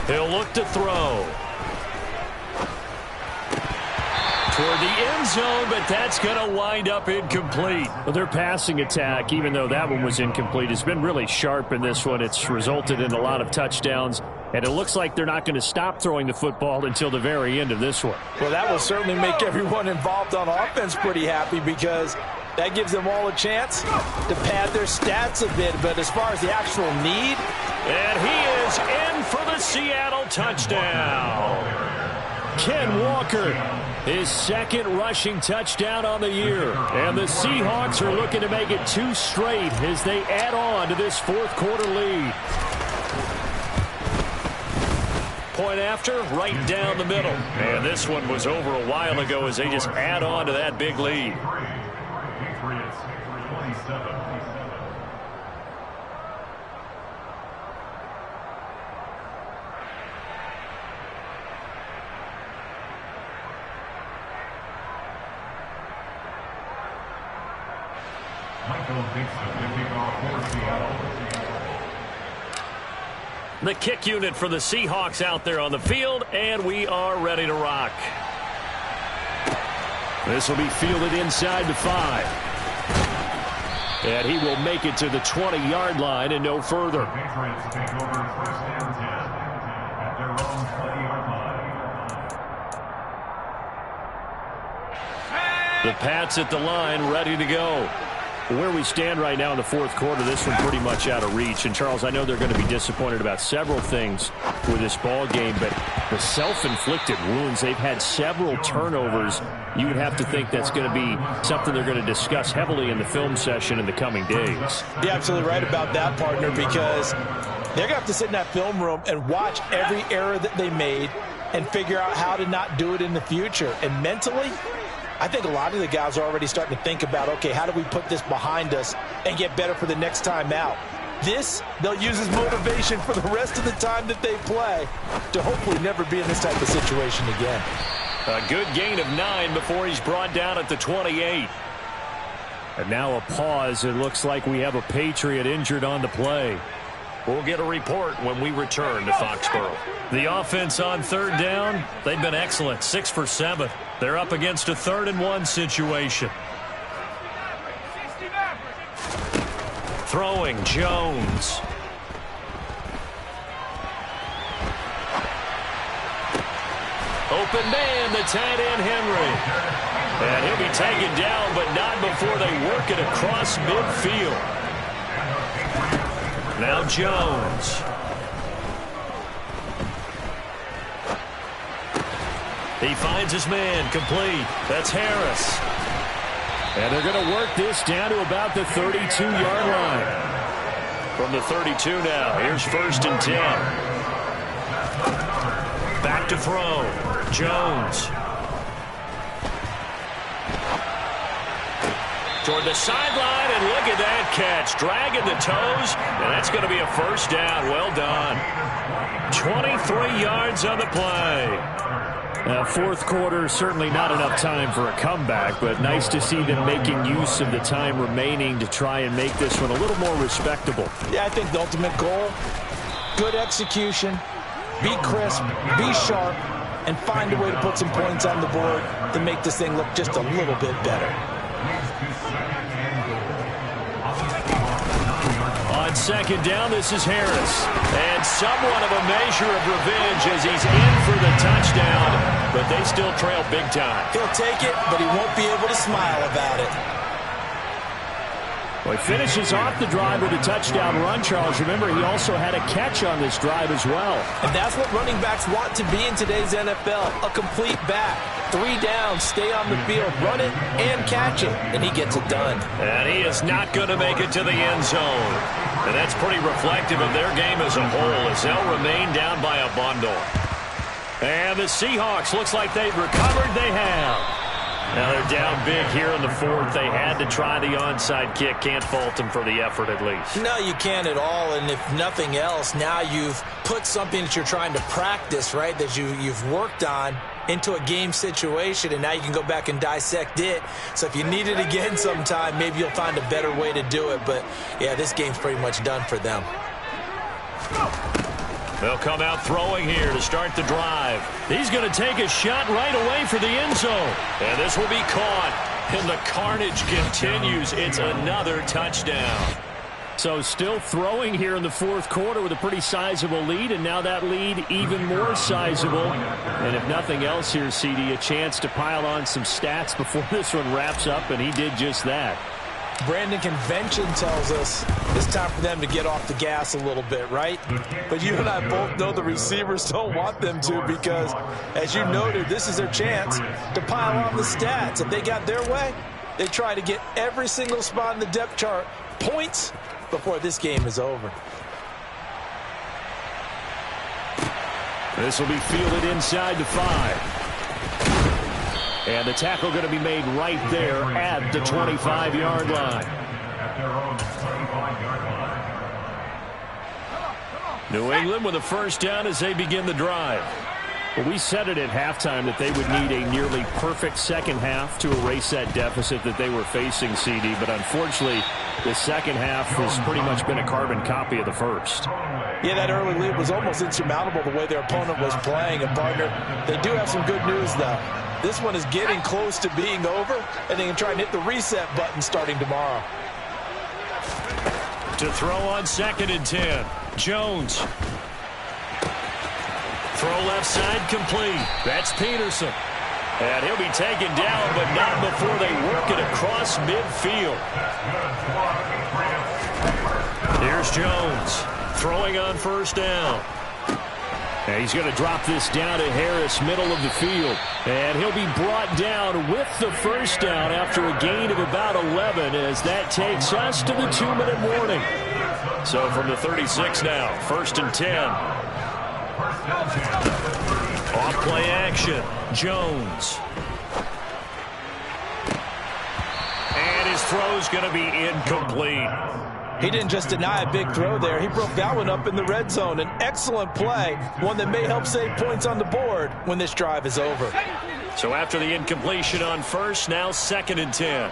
He'll look to throw. Toward the end zone, but that's going to wind up incomplete. Well, their passing attack, even though that one was incomplete, has been really sharp in this one. It's resulted in a lot of touchdowns, and it looks like they're not going to stop throwing the football until the very end of this one. Well, that will certainly make everyone involved on offense pretty happy because that gives them all a chance to pad their stats a bit. But as far as the actual need, and he is in for the Seattle touchdown. Ken Walker, his 2nd rushing touchdown on the year. And the Seahawks are looking to make it 2 straight as they add on to this 4th quarter lead. Point after, right down the middle. And this one was over a while ago as they just add on to that big lead. Patriots 27. The kick unit for the Seahawks out there on the field, and we are ready to rock. This will be fielded inside the 5. And he will make it to the 20-yard line and no further. The Patriots take over first and 10 at their own 20-yard line. The Pats at the line, ready to go. Where we stand right now in the fourth quarter, this one pretty much out of reach. And, Charles, I know they're going to be disappointed about several things with this ball game, but the self-inflicted wounds, they've had several turnovers. You would have to think that's going to be something they're going to discuss heavily in the film session in the coming days. You're absolutely right about that, partner, because they're going to have to sit in that film room and watch every error that they made and figure out how to not do it in the future. And mentally, I think a lot of the guys are already starting to think about, okay, how do we put this behind us and get better for the next time out? This, they'll use as motivation for the rest of the time that they play to hopefully never be in this type of situation again. A good gain of 9 before he's brought down at the 28. And now a pause. It looks like we have a Patriot injured on the play. We'll get a report when we return to Foxborough. The offense on third down, they've been excellent, 6 for 7. They're up against a 3rd-and-1 situation. Throwing, Jones. Open man, the tight end, Henry. And he'll be taken down, but not before they work it across midfield. Now Jones. He finds his man, complete. That's Harris. And they're going to work this down to about the 32-yard line. From the 32 now, here's 1st and 10. Back to throw. Jones. Toward the sideline, and look at that catch. Dragging the toes, and that's going to be a 1st down. Well done. 23 yards on the play. Fourth quarter, certainly not enough time for a comeback, but nice to see them making use of the time remaining to try and make this one a little more respectable. Yeah, I think the ultimate goal, good execution, be crisp, be sharp, and find a way to put some points on the board to make this thing look just a little bit better. On 2nd down, this is Harris. And somewhat of a measure of revenge as he's in for the touchdown, but they still trail big time. He'll take it, but he won't be able to smile about it. Well, he finishes off the drive with a touchdown run, Charles. Remember, he also had a catch on this drive as well. And that's what running backs want to be in today's NFL, a complete back. 3 downs, stay on the field, run it, and catch it, and he gets it done. And he is not going to make it to the end zone. And that's pretty reflective of their game as a whole, as they'll remain down by a bundle. And the Seahawks, looks like they've recovered. They have. Now they're down big here in the 4th. They had to try the onside kick. Can't fault them for the effort at least. No, you can't at all. And if nothing else, now you've put something that you're trying to practice, right, that you've worked on into a game situation, and now you can go back and dissect it. So if you need it again sometime, maybe you'll find a better way to do it. But, yeah, this game's pretty much done for them. They'll come out throwing here to start the drive. He's going to take a shot right away for the end zone. And this will be caught. And the carnage continues. It's another touchdown. So still throwing here in the 4th quarter with a pretty sizable lead, and now that lead even more sizable. And if nothing else here, CD, a chance to pile on some stats before this one wraps up, and he did just that. Brandon, convention tells us it's time for them to get off the gas a little bit, right? But you and I both know the receivers don't want them to, because, as you noted, this is their chance to pile on the stats. If they got their way, they try to get every single spot in the depth chart points before this game is over. This will be fielded inside the 5. And the tackle going to be made right there at the 25-yard line. At their own 25-yard line. New England with a 1st down as they begin the drive. Well, we said it at halftime that they would need a nearly perfect second half to erase that deficit that they were facing, CD. But unfortunately, the second half has pretty much been a carbon copy of the first. Yeah, that early lead was almost insurmountable the way their opponent was playing. And, partner, they do have some good news, though. This one is getting close to being over, and they can try and hit the reset button starting tomorrow. To throw on 2nd and 10. Jones. Throw left side complete. That's Peterson. And he'll be taken down, but not before they work it across midfield. Here's Jones throwing on 1st down. And he's going to drop this down to Harris, middle of the field. And he'll be brought down with the 1st down after a gain of about 11 as that takes us to the 2-minute warning. So from the 36 now, 1st and 10. Off play action. Jones. And his throw's going to be incomplete. He didn't just deny a big throw there. He broke that one up in the red zone. An excellent play, one that may help save points on the board when this drive is over. So after the incompletion on 1st, now 2nd and 10.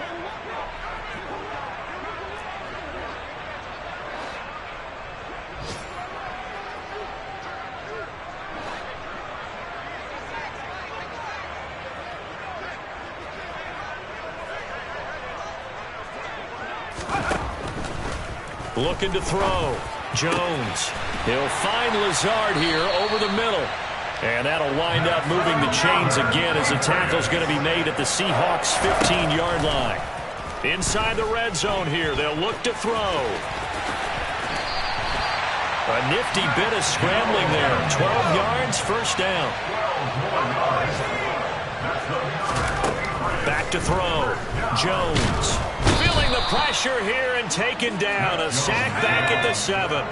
Looking to throw. Jones. He'll find Lazard here over the middle. And that'll wind up moving the chains again as the tackle's going to be made at the Seahawks' 15-yard line. Inside the red zone here. They'll look to throw. A nifty bit of scrambling there. 12 yards, 1st down. Back to throw. Jones. Feeling the pressure here and taken down. A sack back at the 7.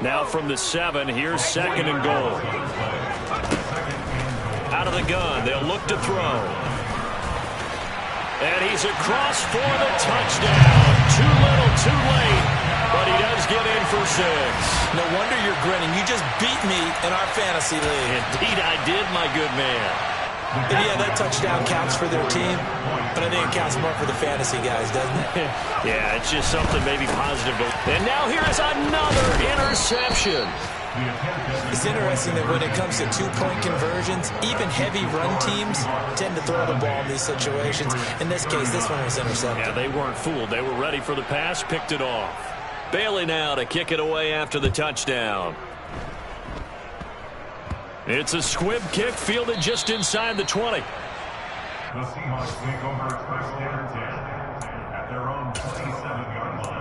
Now from the 7, here's 2nd and goal. Out of the gun, they'll look to throw. And he's across for the touchdown. Too little, too late. But he does get in for 6. No wonder you're grinning. You just beat me in our fantasy league. Indeed I did, my good man. And yeah, that touchdown counts for their team, but I think it counts more for the fantasy guys, doesn't it? Yeah, it's just something maybe positive. And now here's another interception. It's interesting that when it comes to 2-point conversions, even heavy run teams tend to throw the ball in these situations. In this case, this one was intercepted. Yeah, they weren't fooled. They were ready for the pass, picked it off. Bailey now to kick it away after the touchdown. It's a squib kick fielded just inside the 20. The Seahawks take over 1st and 10 at their own 27-yard line.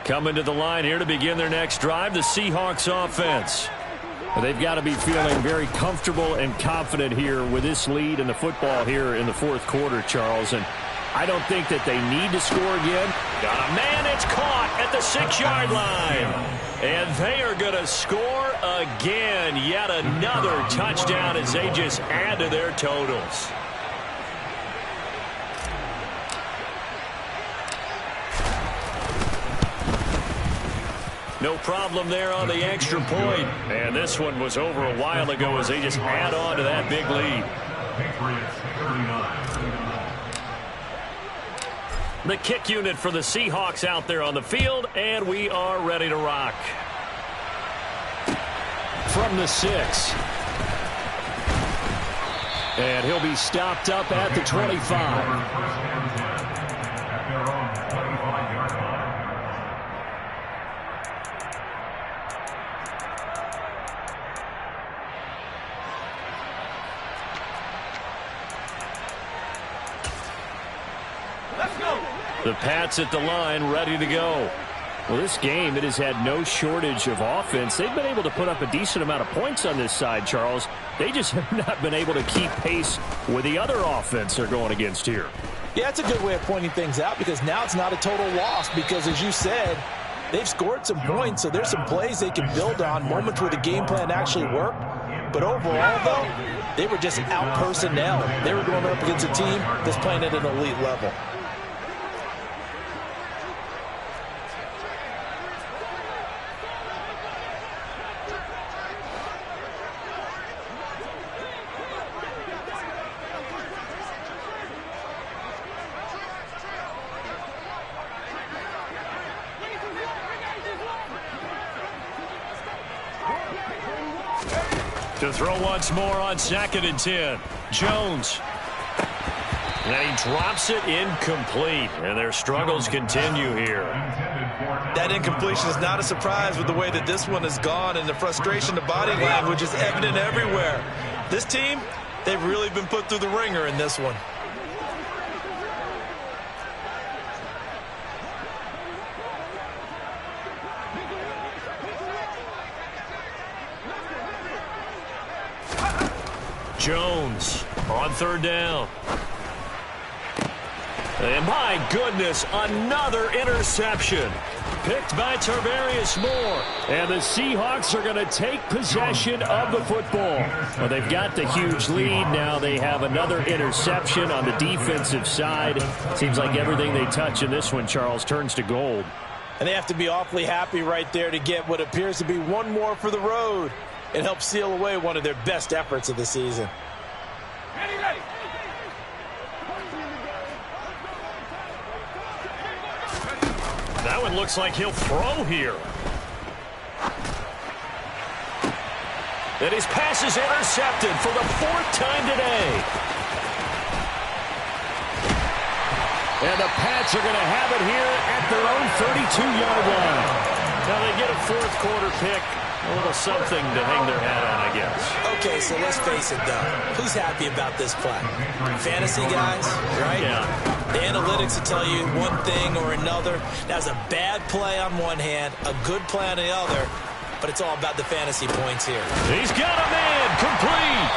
Coming to the line here to begin their next drive, the Seahawks offense. They've got to be feeling very comfortable and confident here with this lead in the football here in the 4th quarter, Charles. And I don't think that they need to score again. Got a man, it's caught at the 6-yard line. And they are going to score again. Yet another touchdown as they just add to their totals. No problem there on the extra point. And this one was over a while ago as they just add on to that big lead. The kick unit for the Seahawks out there on the field, and we are ready to rock. From the 6. And he'll be stopped up at the 25. The Pats at the line, ready to go. Well, this game, it has had no shortage of offense. They've been able to put up a decent amount of points on this side, Charles. They just have not been able to keep pace with the other offense they're going against here. Yeah, that's a good way of pointing things out because now it's not a total loss because, as you said, they've scored some points, so there's some plays they can build on, moments where the game plan actually worked. But overall, though, they were just out personnel. They were going up against a team that's playing at an elite level. To throw once more on 2nd and 10. Jones. And he drops it incomplete. And their struggles continue here. That incompletion is not a surprise with the way that this one has gone, and the frustration, the body language is evident everywhere. This team, they've really been put through the ringer in this one. Jones on 3rd down. And my goodness, another interception. Picked by Tarvarius Moore. And the Seahawks are going to take possession of the football. Well, they've got the huge lead. Now they have another interception on the defensive side. Seems like everything they touch in this one, Charles, turns to gold. And they have to be awfully happy right there to get what appears to be one more for the road. It helps seal away one of their best efforts of the season. Ready. That one looks like he'll throw here. And his pass is intercepted for the 4th time today. And the Pats are going to have it here at their own 32-yard line. Now they get a 4th quarter pick. A little something to hang their hat on, I guess. Okay, so let's face it, though. Who's happy about this play? Fantasy guys, right? Yeah. The analytics will tell you one thing or another. That's a bad play on one hand, a good play on the other, but it's all about the fantasy points here. He's got a man, complete.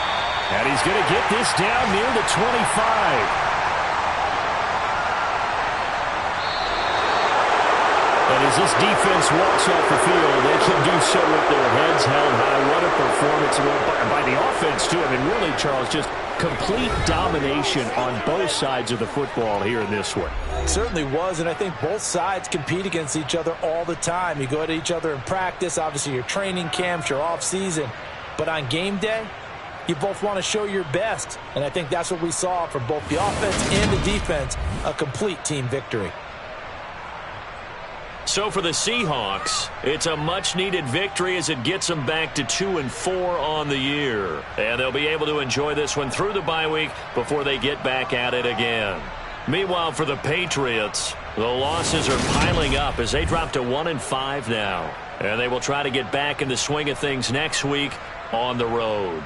And he's going to get this down near the 25. And as this defense walks off the field, they can do so with their heads held high. What a performance by the offense, too. I mean, really, Charles, just complete domination on both sides of the football here in this one. Certainly was, and I think both sides compete against each other all the time. You go at each other in practice, obviously your training camps, your off-season. But on game day, you both want to show your best. And I think that's what we saw from both the offense and the defense, a complete team victory. So for the Seahawks, it's a much-needed victory as it gets them back to 2-4 on the year. And they'll be able to enjoy this one through the bye week before they get back at it again. Meanwhile, for the Patriots, the losses are piling up as they drop to 1-5 now. And they will try to get back in the swing of things next week on the road.